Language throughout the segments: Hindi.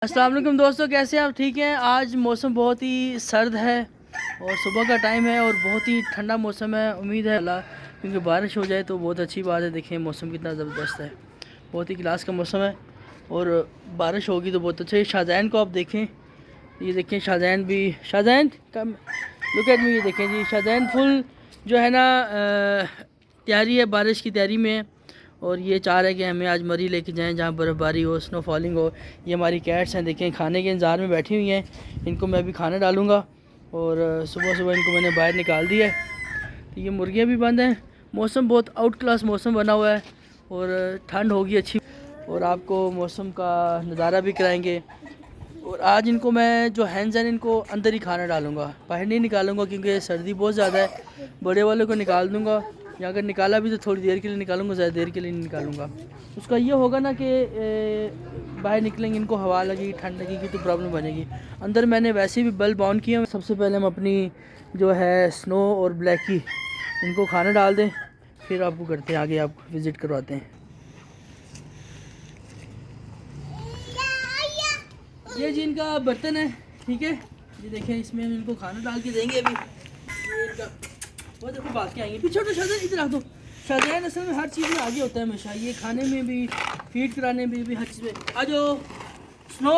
अस्सलाम वालेकुम दोस्तों, कैसे हैं आप? ठीक हैं। आज मौसम बहुत ही सर्द है और सुबह का टाइम है और बहुत ही ठंडा मौसम है। उम्मीद है अल्लाह क्योंकि बारिश हो जाए तो बहुत अच्छी बात है। देखें मौसम कितना ज़बरदस्त है, बहुत ही क्लास का मौसम है और बारिश होगी तो बहुत अच्छा है। शाहजैन को आप देखें, ये देखें शाहजैन भी, शाहजैन कम लुक एट मी, ये देखें जी शाहजैन फुल जो है ना तैयारी है, बारिश की तैयारी में है। और ये चाह रहे हैं कि हमें आज मरी लेके जाएं जहाँ बर्फ़बारी हो, स्नो फॉलिंग हो। ये हमारी कैट्स हैं, देखें खाने के इंतज़ार में बैठी हुई हैं। इनको मैं अभी खाना डालूँगा और सुबह सुबह इनको मैंने बाहर निकाल दिया है। तो ये मुर्गियाँ भी बंद हैं। मौसम बहुत आउट क्लास मौसम बना हुआ है और ठंड होगी अच्छी और आपको मौसम का नज़ारा भी कराएँगे। और आज इनको मैं जो हैंड्स हैं इनको अंदर ही खाना डालूँगा, बाहर नहीं निकालूँगा क्योंकि सर्दी बहुत ज़्यादा है। बड़े वाले को निकाल दूँगा या अगर निकाला भी तो थोड़ी देर के लिए निकालूंगा, ज़्यादा देर के लिए नहीं निकालूंगा। उसका ये होगा ना कि बाहर निकलेंगे इनको हवा लगेगी, ठंड लगेगी तो प्रॉब्लम बनेगी। अंदर मैंने वैसे भी बल्ब ऑन किया। सबसे पहले हम अपनी जो है स्नो और ब्लैकी इनको खाना डाल दें, फिर आपको करते हैं आगे, आपको विज़िट करवाते हैं। ये जी इनका बर्तन है, ठीक है। ये देखें इसमें हम इनको खाना डाल के देंगे अभी। ये इनका वो देखो बात क्या आएंगे पीछे। तो शाहजैन इधर रख दो। शाहजैन असल में हर चीज़ में आगे होता है हमेशा, ये खाने में भी, फीड कराने में भी, हर चीज़ में। आ जाओ स्नो।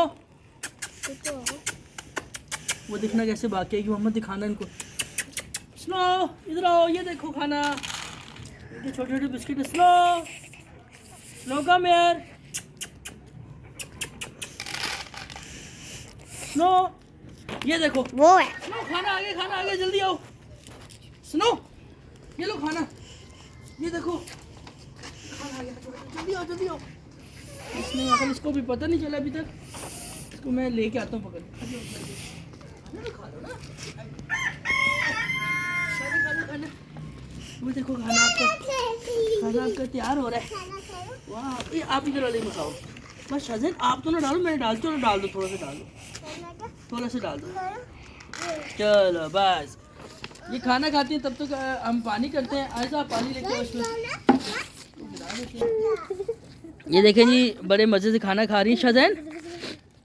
वो देखना कैसे बाकी है कि मोहम्मद दिखाना इनको। स्नो इधर आओ, ये देखो खाना, ये छोटे छोटे बिस्किट। स्नो स्नो कम यार, स्नो ये देखो वो है। स्नो खाना आगे जल्दी आओ। स्नो ये लो खाना, ये देखो खाना आ गया, जल्दी आओ। इसमें असल इसको भी पता नहीं चला अभी तक। इसको मैं लेके आता हूँ पकड़। खा लो ना, खाना। वो देखो खाना आपका तैयार हो रहा है। वाह, ये आप इधर वाले में खाओ बस। शाहजैन आप तो ना डालो, मैंने डाल दो, डाल दो थोड़ा सा डाल दो। चलो बस, ये खाना खाती हैं तब तक हम पानी करते हैं। ऐसा पानी लेके ये देखें जी बड़े मज़े से खाना खा रही हैं शाहजैन।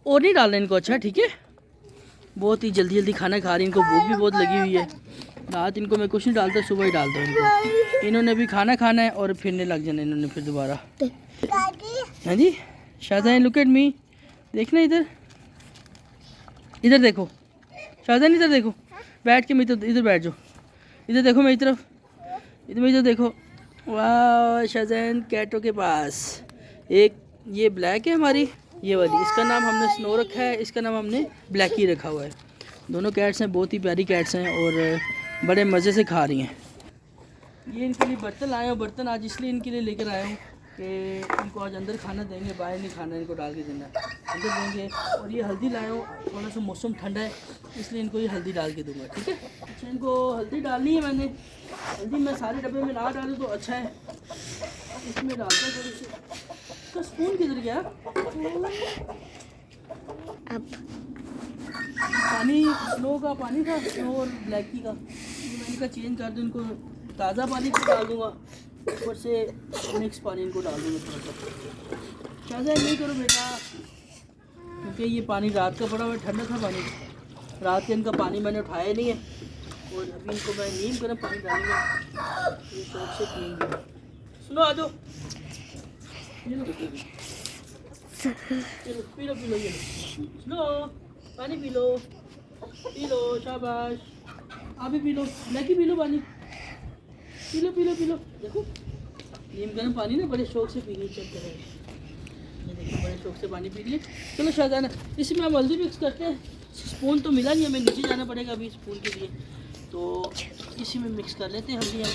और नहीं डालना इनको, अच्छा ठीक है। बहुत ही जल्दी खाना खा रही हैं, इनको भूख भी बहुत लगी हुई है। रात इनको मैं कुछ नहीं डालता, सुबह ही डालता हूँ इनको। इन्होंने भी खाना खाना है और फिरने लग जाना इन्होंने फिर दोबारा। हाँ जी शाहजैन लुक एट मी, देखना इधर देखो शाहजैन, इधर देखो बैठ के। मैं तो इधर बैठ जाओ, इधर देखो मेरी तरफ, इधर देखो। वाह शाहजैन कैटों के पास एक ये ब्लैक है हमारी, ये वाली, इसका नाम हमने स्नो रखा है, इसका नाम हमने ब्लैकी रखा हुआ है। दोनों कैट्स हैं, बहुत ही प्यारी कैट्स हैं और बड़े मज़े से खा रही हैं। ये इनके लिए बर्तन लाए हूँ, बर्तन आज इसलिए इनके लिए लेकर आया हूँ कि इनको आज अंदर खाना देंगे, बाहर नहीं खाना, इनको डाल के देना, अंदर देंगे। और ये हल्दी लाए हूँ, थोड़ा सा मौसम ठंडा है इसलिए इनको ये हल्दी डाल के दूँगा, ठीक है। अच्छा इनको हल्दी डालनी है मैंने, हल्दी मैं सारे डब्बे में ना डालूँ तो अच्छा है, इसमें डालता हूँ थोड़ी सी। तो स्पून किधर गया? अब पानी स्नो का पानी था, स्नो और ब्लैकी का, मैं इनका चेंज कर दूँ। इनको ताज़ा पानी को डाल दूँगा, ऊपर से मिक्स पानी इनको डाल दूँगा थोड़ा सा। शायद नहीं करो बेटा, क्योंकि ये पानी रात का पड़ा हुआ ठंडा था पानी, रात के इनका पानी मैंने उठाया नहीं है और अभी इनको मैं नीम गर्म पानी डालूँगा, ये शौक से पिएंगे। सुनो आ जाओ, चलो पी लो ये लो, पानी पी लो शाबाश। आप भी P low, Blackie P low पानी, पी लो। देखो नीम गर्म पानी ना बड़े शौक से पी लिए, चेक करें, ये देखिए बड़े शौक से पानी पी लिए। चलो शाहजहान इसमें हम हल्दी मिक्स करते हैं। स्पून तो मिला नहीं, हमें नीचे जाना पड़ेगा अभी स्पून के लिए, तो इसी में मिक्स कर लेते हैं हल्दी हम।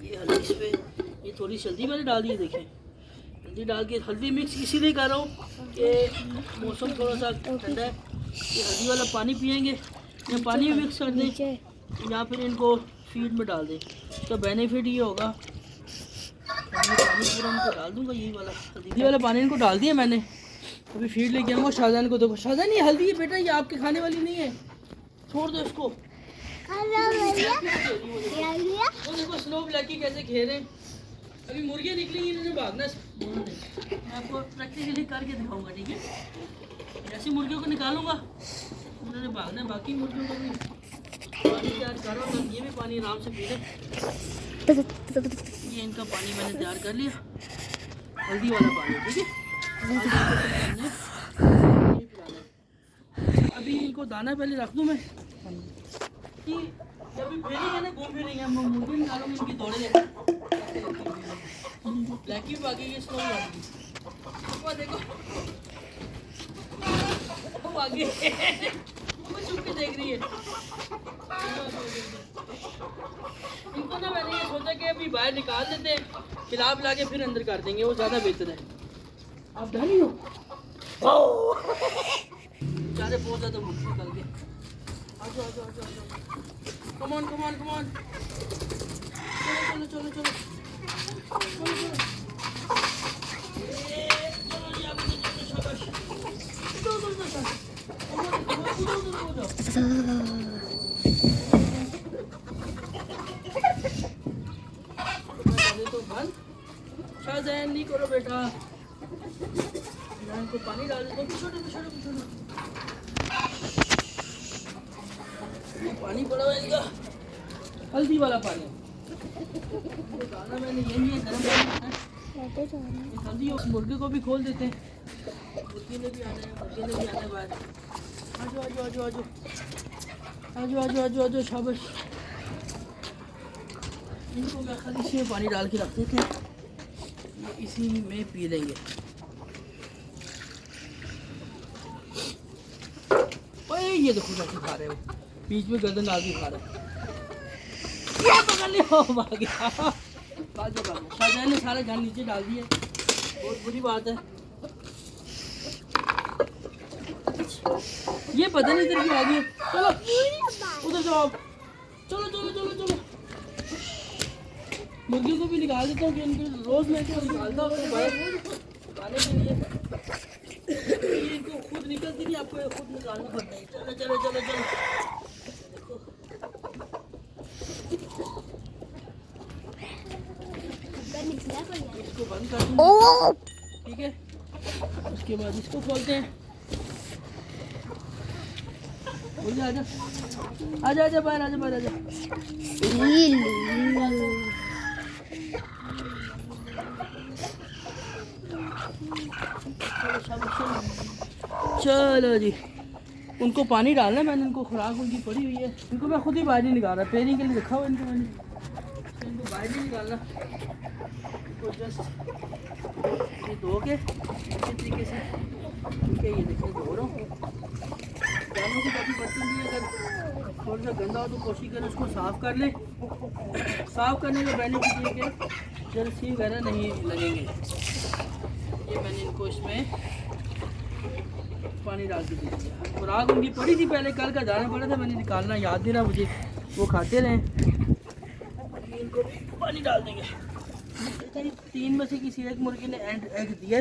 ये हल्दी इस पर, ये थोड़ी सी हल्दी मैंने डाल दी है, देखें हल्दी डाल के। हल्दी मिक्स इसीलिए कर रहा हूँ कि मौसम थोड़ा सा ठंडा है, ये हल्दी वाला पानी पियेंगे या पानी भी मिक्स कर दें या फिर इनको फीड में डाल दें। इसका बेनिफिट ये होगा, पानी पूरा इनको डाल दूँगा, यही वाला हल्दी वाला पानी इनको डाल दिया मैंने। अभी फीड लेके आऊँगा। शाहजहान को देखो, शाहजहान ये हल्दी है बेटा, ये आपके खाने वाली नहीं है, छोड़ दो इसको। वो देखो स्नो ब्लैकी कैसे खेल रहे हैं। अभी मुर्गियाँ निकलेंगी, इन्होंने भागना दोनों ने। मैं आपको प्रैक्टिकली करके दिखाऊंगा, ठीक है। जैसे मुर्गियों को निकालूंगा उन्होंने भागना है। बाकी मुर्गियों को भी पानी तैयार करो, तो ये भी पानी आराम से पी लें। ये इनका पानी मैंने तैयार कर लिया, हल्दी वाला पानी, ठीक है। अभी इनको दाना पहले रख दूँ मैं, कि जब भी फेरेंगे ना, घूम फिरेंगे, हम मुर्गी निकालूंगे, इनकी दौड़े लेंगे। ब्लैकी भी भागेगी, स्नो भी भागेगी। देखो वो भागी, वो चुप के देख रही है। इनको ना मैंने ये सोचा कि अभी बाहर निकाल देते हैं, खिला पिला के फिर अंदर कर देंगे, वो ज़्यादा बेहतर है। आप डरी हो? बेचारे बहुत ज़्यादा मुश्किल निकल गए। आजो आजो आजो आजो, come on come on come on, चलो चलो चलो चलो चलो चलो। तो बंद शाहजहान नहीं करो बेटा, इनको पानी डाल दो। छोटे छोटे छोटे पानी पड़ा हुआ इनका, हल्दी वाला पानी। दाना मैंने ये नहीं है, गर्म पानी हल्दी। उस मुर्गे को भी खोल देते हैं, मुर्गे ने भी आना है, मुर्गे ने भी आना है बाहर। आजो आजो आजो आजो आजो आजो आजो आजो, शाबाश। इनको मैं खाली इसी में पानी डाल के रख देते हैं, इसी में पी लेंगे। ओए ये देखो कैसे खा रहे हो, बीच में गर्दन डाल के खा रहे हो। ये पकड़ लिया, भाग गया। शाहजहान ने सारा जान नीचे डाल दिया, बहुत बुरी बात है। ये पता नहीं इधर क्यों आ गई। चलो उधर जाओ, चलो चलो चलो चलो। मुर्गियों को भी निकाल देता हूँ कि इनको रोज़ मैं इनको निकालता हूँ बाहर खाने के लिए। ये इनको खुद निकलती नहीं, आपको खुद निकालना पड़ता है। चलो चलो चलो चलो, इसको बंद कर दूँ, ठीक है। उसके बाद इसको खोलते हैं। आजा आजा आजा आजा बाहर, आजा बाहर, आजा। चलो जी, उनको पानी डालना है, मैंने उनको खुराक उनकी पड़ी हुई है। इनको मैं खुद ही बाहर नहीं निकाल रहा, पेयरिंग के लिए रखा हुआ इनको मैंने, इनको बाहर नहीं निकालना। इनको जस्ट ये धो के अच्छे तरीके से, ठीक है। ये देखिए धो रहा हूँ। जानवरों को काफ़ी बर्तन दिए, अगर थोड़ा सा गंदा हो तो कोशिश करें उसको साफ़ कर ले। साफ़ करने का बेनिफिट ये कि जर्सी वगैरह नहीं लगेंगे। ये मैंने इनको इसमें पानी डाल के दे दिया। खुराक उनकी पड़ी थी पहले, कल का दाना पड़ा था, मैंने निकालना याद नहीं रहा मुझे, वो खाते रहे। इनको भी पानी डाल देंगे। 3 में से किसी एक मुर्गी ने एग दिए,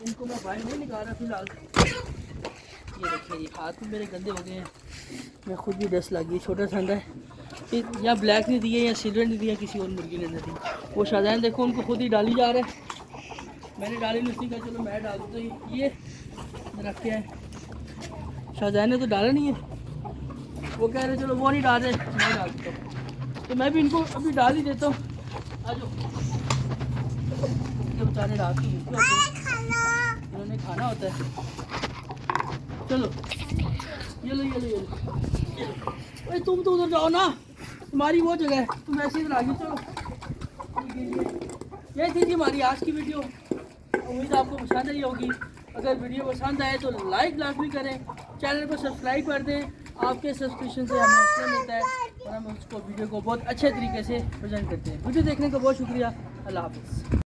इनको मैं बाहर नहीं निकाल रहा फिलहाल। ये देखिए, ये हाथ में मेरे गंदे हो गए हैं, मैं खुद भी डस्ट लगी। छोटा सा अंडा है, या ब्लैक नहीं दिया या सिल्वर नहीं दिया, किसी और मुर्गी ने नहीं दी। वो शाहजहान देखो उनको खुद ही डाली जा रहा है, मैंने डाली नहीं, कहा चलो मैं डाल दूँ। तो ये रखे हैं, शाहजहान ने तो डाला नहीं है, वो कह रहे चलो वो नहीं डाल रहे, मैं डाल देता हूँ। तो मैं भी इनको अभी डाल ही देता हूँ। आ जाओ, बेचारे रात की उन्होंने खाना होता है। चलो ये लो ये लो ये लो। अरे तुम तो उधर जाओ ना, तुम्हारी वो जगह है, तुम ऐसे ही आ गई। चलो ये थी जी हमारी आज की वीडियो, उम्मीद आपको पसंद आई होगी। अगर वीडियो पसंद आए तो लाइक लाजमी करें, चैनल को सब्सक्राइब कर दें। आपके सब्सक्रिप्शन से हमें हौसला मिलता है और हम उसको वीडियो को बहुत अच्छे तरीके से प्रेजेंट करते हैं। वीडियो देखने का बहुत शुक्रिया। अल्लाह हाफ़िज़।